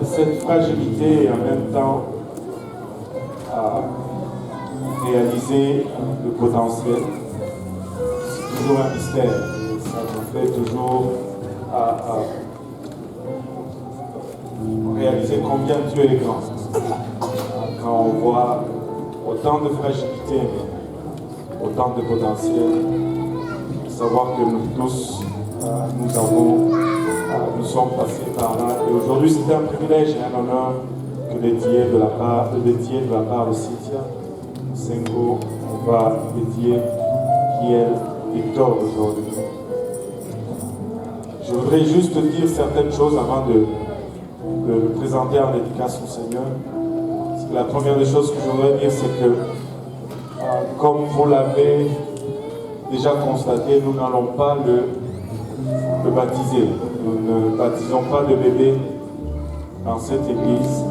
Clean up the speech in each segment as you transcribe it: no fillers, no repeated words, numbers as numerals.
cette fragilité et en même temps à réaliser le potentiel, c'est toujours un mystère. Ça nous fait toujours à réaliser combien Dieu est grand. Quand on voit autant de fragilité, mais autant de potentiel, savoir que nous tous, nous sommes passés par là. Et aujourd'hui, c'est un privilège et un honneur que dédier de la part de Cynthia Sengo, on va dédier Kiel Victor aujourd'hui. Je voudrais juste dire certaines choses avant de le présenter en dédicace au Seigneur. La première des choses que je voudrais dire, c'est que, comme vous l'avez déjà constaté, nous n'allons pas le baptiser. Nous ne baptisons pas de bébé dans cette église.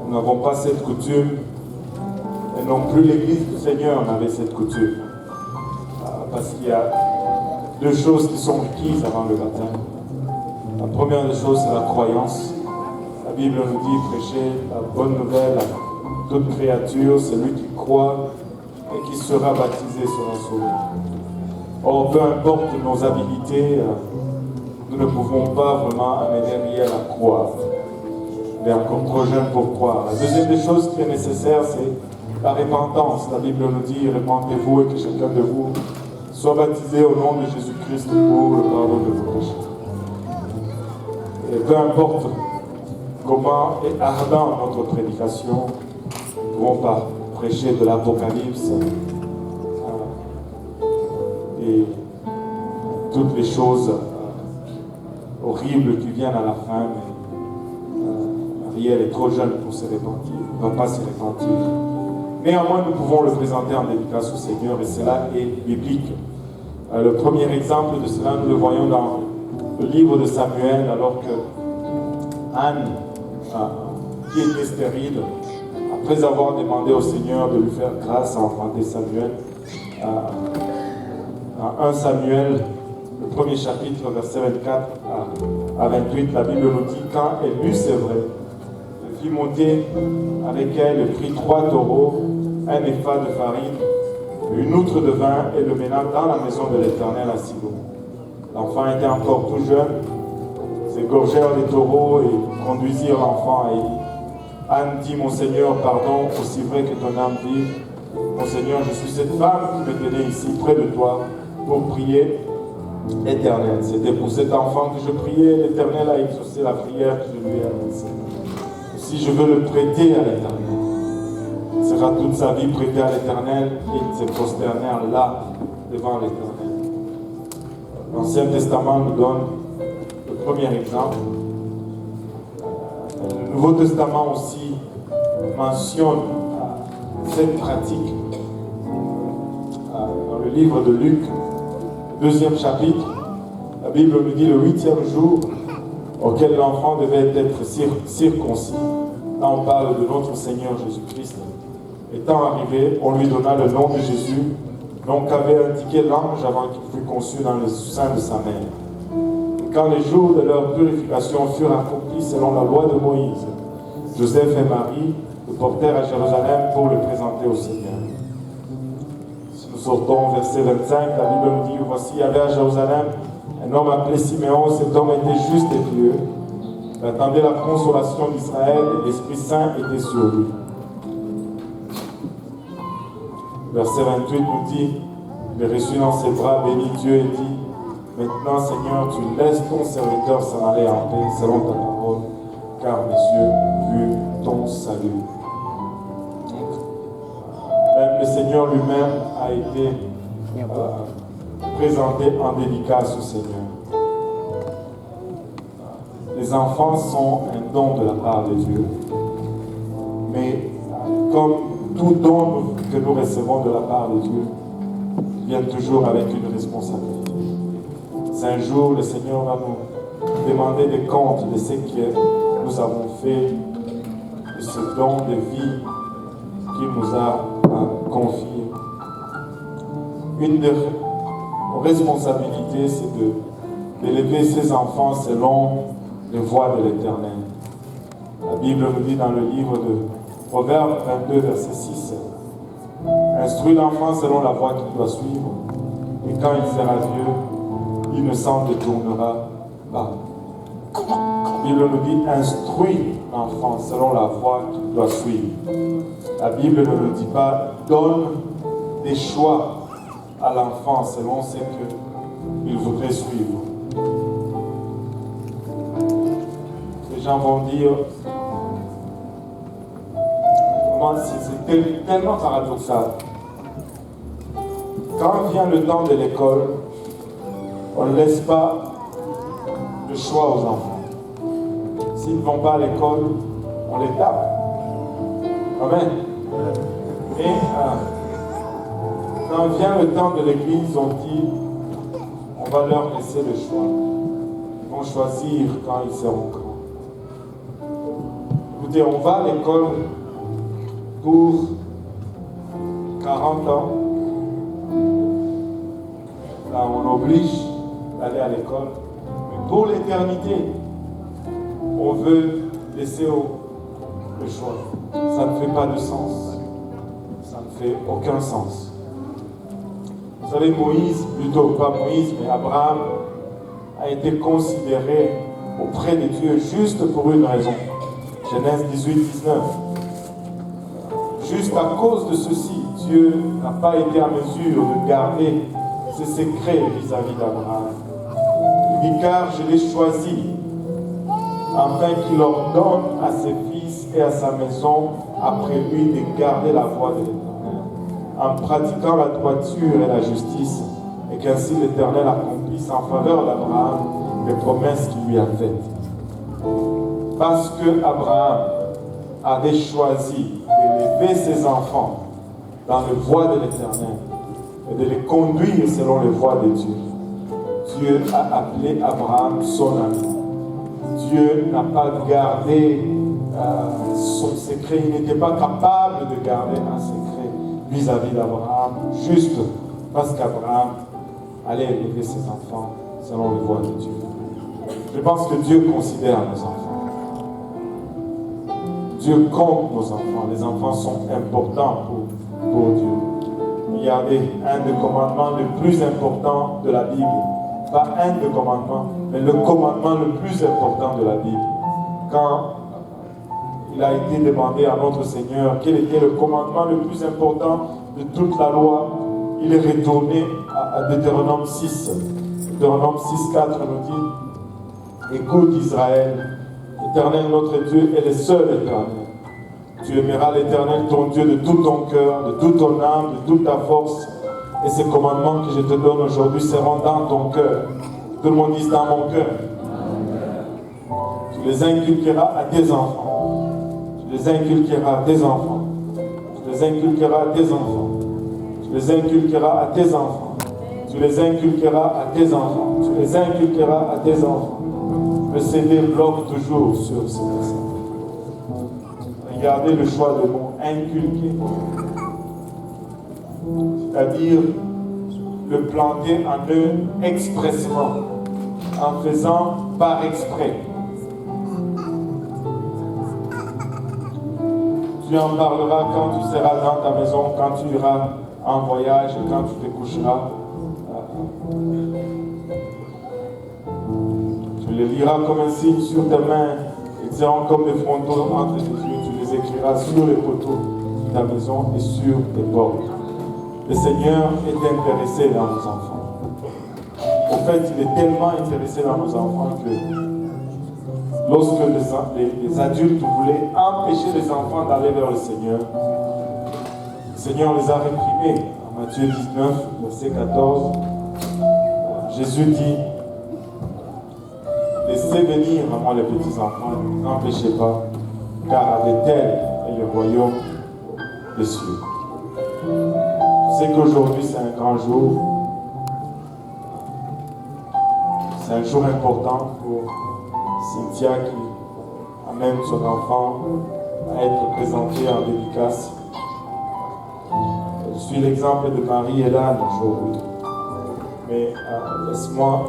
Nous n'avons pas cette coutume. Et non plus l'église du Seigneur n'avait cette coutume. Parce qu'il y a deux choses qui sont requises avant le baptême. La première des choses, c'est la croyance. La Bible nous dit prêcher la bonne nouvelle à toute créature, celui qui croit et qui sera baptisé sera sauvé. Or, peu importe nos habilités, nous ne pouvons pas vraiment amener rien à croire. On est encore trop jeune pour croire. La deuxième des choses qui est nécessaire, c'est la repentance. La Bible nous dit, repentez-vous et que chacun de vous soit baptisé au nom de Jésus-Christ pour le pardon de vos péchés. Et peu importe comment est ardent notre prédication, nous ne pouvons pas prêcher de l'Apocalypse et toutes les choses horribles qui viennent à la fin. Mais Ariel est trop jeune pour se repentir, il ne va pas se repentir. Néanmoins, nous pouvons le présenter en dédicace au Seigneur et cela est biblique. Le premier exemple de cela, nous le voyons dans le livre de Samuel, alors que Anne, qui était stérile, après avoir demandé au Seigneur de lui faire grâce à enfanter Samuel, dans 1 Samuel, le premier chapitre, verset 24 à 28, la Bible nous dit, quand elle eut, c'est vrai, elle fit monter avec elle, elle prit 3 taureaux, un épha de farine, une outre de vin, et le mena dans la maison de l'Éternel à Silo. L'enfant était encore tout jeune, ils égorgèrent les taureaux et conduisirent l'enfant. Et Anne dit, mon Seigneur, pardon, aussi vrai que ton âme vive. Mon Seigneur, je suis cette femme qui me tenait ici près de toi pour prier l'Éternel. C'était pour cet enfant que je priais, l'Éternel a exaucé la prière que je lui ai adressée. Si je veux le prêter à l'Éternel, il sera toute sa vie prêté à l'Éternel et il se prosternèrent là, devant l'Éternel. L'Ancien Testament nous donne le premier exemple. Le Nouveau Testament aussi mentionne cette pratique dans le livre de Luc, 2e chapitre. La Bible nous dit le 8e jour auquel l'enfant devait être circoncis. Là on parle de notre Seigneur Jésus-Christ. Étant arrivé, on lui donna le nom de Jésus, nom qu'avait indiqué l'ange avant qu'il fût conçu dans le sein de sa mère. Et quand les jours de leur purification furent accomplis selon la loi de Moïse, Joseph et Marie le portèrent à Jérusalem pour le présenter au Seigneur. Si nous sortons verset 25, la Bible nous dit, voici, il y avait à Jérusalem un homme appelé Siméon. Cet homme était juste et pieux. Il attendait la consolation d'Israël et l'Esprit Saint était sur lui. Verset 28 nous dit, il reçut dans ses bras, bénit Dieu et dit, maintenant Seigneur, tu laisses ton serviteur s'en aller en paix selon ta parole, car mes yeux ont vu ton salut. Même le Seigneur lui-même a été présenté en dédicace au Seigneur. Les enfants sont un don de la part de Dieu, mais comme tout don que nous recevons de la part de Dieu, il vient toujours avec une responsabilité. Un jour, le Seigneur va nous demander des comptes de ce que nous avons fait, de ce don de vie qu'il nous a confié. Une de nos responsabilités, c'est d'élever ces enfants selon les voies de l'Éternel. La Bible nous dit dans le livre de Proverbes 22, verset 6, instruis l'enfant selon la voie qu'il doit suivre, et quand il sera vieux, il ne s'en détournera pas. La Bible nous dit instruis l'enfant selon la voie qu'il doit suivre. La Bible ne nous dit pas donne des choix à l'enfant selon ce qu'il voudrait suivre. Les gens vont dire, c'est tellement paradoxal. Quand vient le temps de l'école, on ne laisse pas le choix aux enfants. S'ils ne vont pas à l'école, on les tape. Amen. Et quand vient le temps de l'église, on dit, on va leur laisser le choix. Ils vont choisir quand ils seront grands. Écoutez, on va à l'école pour 40 ans. Là, on oblige d'aller à l'école. Mais pour l'éternité, on veut laisser le choix. Ça ne fait pas de sens. Ça ne fait aucun sens. Vous savez, pas Moïse, mais Abraham a été considéré auprès de Dieu juste pour une raison. Genèse 18, 19. Juste à cause de ceci, Dieu n'a pas été en mesure de garder ses secrets vis-à-vis d'Abraham. Il dit, car je l'ai choisi, afin qu'il ordonne à ses fils et à sa maison, après lui, de garder la voie de l'Éternel, en pratiquant la droiture et la justice, et qu'ainsi l'Éternel accomplisse en faveur d'Abraham les promesses qu'il lui a faites. Parce que Abraham avait choisi d'élever ses enfants dans les voies de l'Éternel et de les conduire selon les voies de Dieu, Dieu a appelé Abraham son ami. Dieu n'a pas gardé son secret, il n'était pas capable de garder un secret vis-à-vis d'Abraham, juste parce qu'Abraham allait élever ses enfants selon les voies de Dieu. Je pense que Dieu considère nos enfants. Dieu compte nos enfants. Les enfants sont importants pour Dieu. Regardez, un des commandements les plus importants de la Bible, pas un des commandements, mais le commandement le plus important de la Bible. Quand il a été demandé à notre Seigneur quel était le commandement le plus important de toute la loi, il est retourné à Deutéronome 6. Deutéronome 6, 4 nous dit, écoute Israël, l'Éternel notre Dieu est le seul Éternel. Tu aimeras l'Éternel ton Dieu de tout ton cœur, de toute ton âme, de toute ta force. Et ces commandements que je te donne aujourd'hui seront dans ton cœur. Tout le monde dit dans mon cœur. Tu les inculqueras à tes enfants. Tu les inculqueras à tes enfants. Tu les inculqueras à tes enfants. Tu les inculqueras à tes enfants. Tu les inculqueras à tes enfants. Tu les inculqueras à tes enfants. Le CD bloque toujours sur ce verset. Regardez le choix de mot inculquer. C'est-à-dire le planter en eux expressément, en faisant par exprès. Tu en parleras quand tu seras dans ta maison, quand tu iras en voyage et quand tu te coucheras. Tu les liras comme un signe sur tes mains, ils seront comme des frontons entre tes yeux. Tu les écriras sur les poteaux de ta maison et sur tes portes. Le Seigneur est intéressé dans nos enfants. En fait, il est tellement intéressé dans nos enfants que lorsque les adultes voulaient empêcher les enfants d'aller vers le Seigneur les a réprimés. En Matthieu 19, verset 14, Jésus dit, laissez venir à moi les petits enfants, n'empêchez pas, car à de tels est le royaume des cieux. Je sais qu'aujourd'hui c'est un grand jour. C'est un jour important pour Cynthia qui amène son enfant à être présenté en dédicace. Je suis l'exemple de Marie et l'âne aujourd'hui. Mais laisse-moi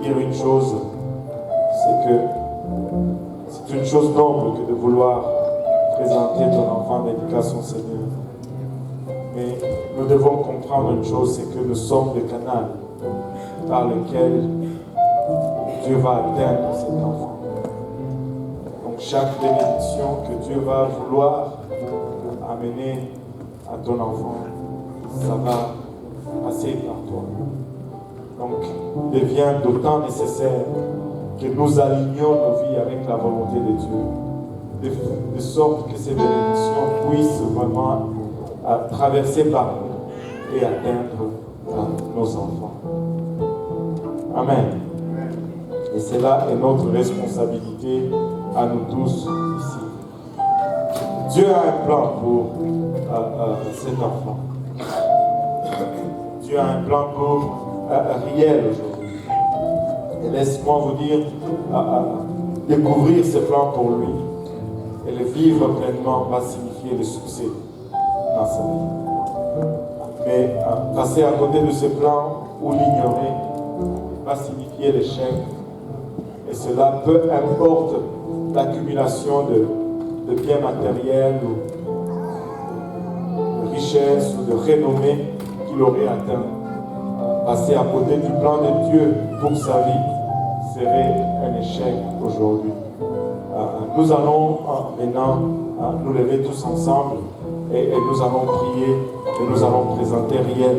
dire une chose. que c'est une chose noble que de vouloir présenter ton enfant dédicace au Seigneur. Mais nous devons comprendre une chose, c'est que nous sommes le canal par lequel Dieu va atteindre cet enfant. Donc chaque bénédiction que Dieu va vouloir amener à ton enfant, ça va passer par toi. Donc il devient d'autant nécessaire que nous alignions nos vies avec la volonté de Dieu, de sorte que ces bénédictions puissent vraiment traverser par nous et atteindre nos enfants. Amen. Et cela est notre responsabilité à nous tous ici. Dieu a un plan pour cet enfant. Dieu a un plan pour Riel aujourd'hui. Et laisse-moi vous dire, découvrir ce plan pour lui et le vivre pleinement va signifier le succès dans sa vie. Mais passer à côté de ce plan ou l'ignorer va signifier l'échec. Et cela, peu importe l'accumulation de biens matériels ou de richesses ou de renommée qu'il aurait atteint. Passer à côté du plan de Dieu pour sa vie serait un échec aujourd'hui. Nous allons maintenant nous lever tous ensemble et nous allons prier et nous allons présenter Riel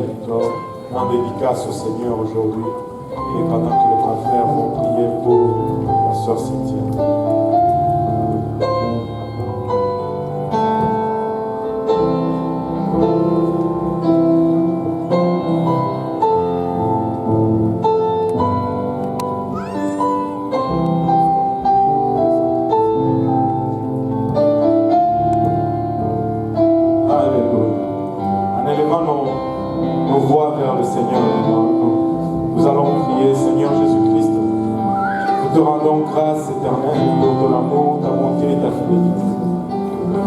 en dédicace au Seigneur aujourd'hui. Et pendant que les confrères vont prier pour la sœur Cynthia. Grâce éternelle pour ton amour, ta bonté et ta fidélité.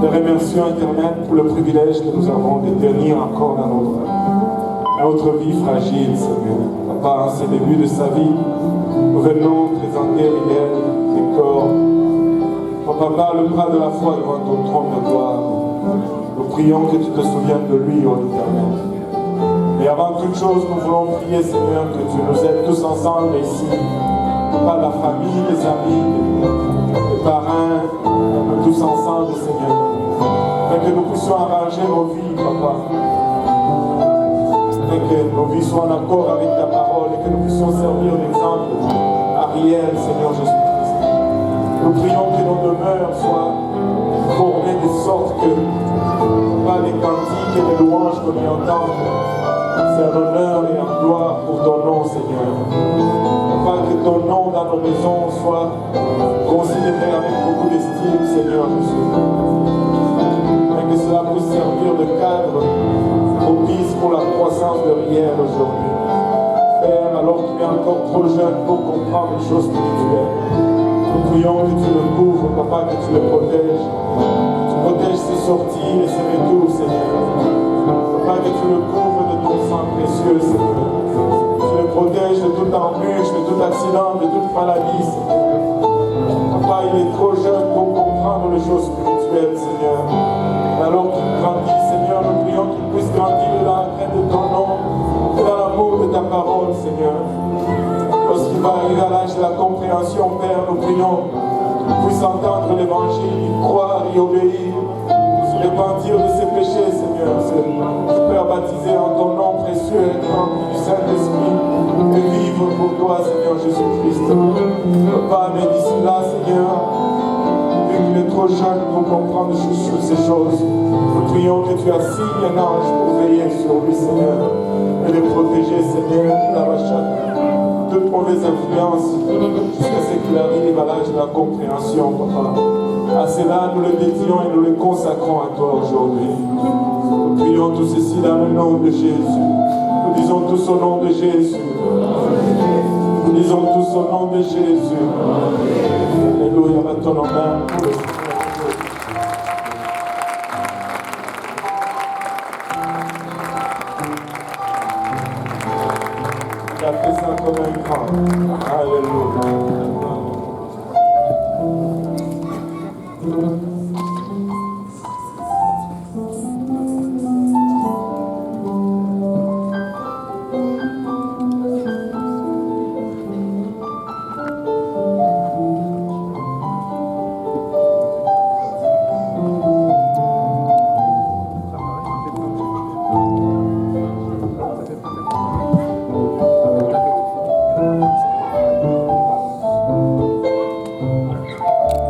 Te remercions éternel pour le privilège que nous avons de tenir encore dans notre vie fragile, Seigneur. Papa, en ce début de sa vie, nous venons présenter Riel, tes corps. Papa, par le bras de la foi devant ton trône de gloire, nous prions que tu te souviennes de lui, ô Éternel. Et avant toute chose, nous voulons prier, Seigneur, que tu nous aides tous ensemble ici. Pas la famille, les amis, les parrains, tous ensemble, Seigneur. Afin que nous puissions arranger nos vies, Papa. Afin que nos vies soient en accord avec ta parole et que nous puissions servir d'exemple à Riel, Seigneur Jésus-Christ. Nous prions que nos demeures soient formées de sorte que, par les cantiques et les louanges que nous entendons, c'est un honneur et un gloire pour ton nom, Seigneur. Que ton nom dans nos maisons soit considéré avec beaucoup d'estime, Seigneur Jésus. Et que cela puisse servir de cadre propice pour la croissance de Riel aujourd'hui. Père, alors qu'il est encore trop jeune pour comprendre les choses spirituelles, nous prions que tu le couvres, Papa, que tu le protèges. Que tu protèges ses sorties et ses retours, Seigneur. Papa, que tu le couvres de ton sang précieux, Seigneur. Tu le protèges de toute embûche, de tout accident, de toute maladie, Seigneur. Papa, il est trop jeune pour comprendre les choses spirituelles, Seigneur. Et alors qu'il grandit, Seigneur, nous prions qu'il puisse grandir dans la crainte de ton nom et dans l'amour de ta parole, Seigneur. Lorsqu'il va arriver à l'âge de la compréhension, Père, nous prions qu'il puisse entendre l'évangile, y croire, y obéir, se repentir de ses péchés, Seigneur. Se faire baptiser en ton nom précieux et rempli du Saint-Esprit et vivre pour toi, Seigneur Jésus-Christ. Papa, mais d'ici là, Seigneur, vu qu'il est trop jeune pour comprendre toutes ces choses, nous prions que tu assignes un ange pour veiller sur lui, Seigneur, et le protéger, Seigneur, de la rachète. Toute mauvaise influence jusqu'à ce qu'il arrive à l'âge de la compréhension, Papa. À cela, nous le dédions et nous le consacrons à toi aujourd'hui. Nous prions tout ceci dans le nom de Jésus. Nous disons tous au nom de Jésus. Nous disons tous au nom de Jésus. Alléluia, mettons nos mains pour le Seigneur. Il a fait ça comme un grand. Alléluia.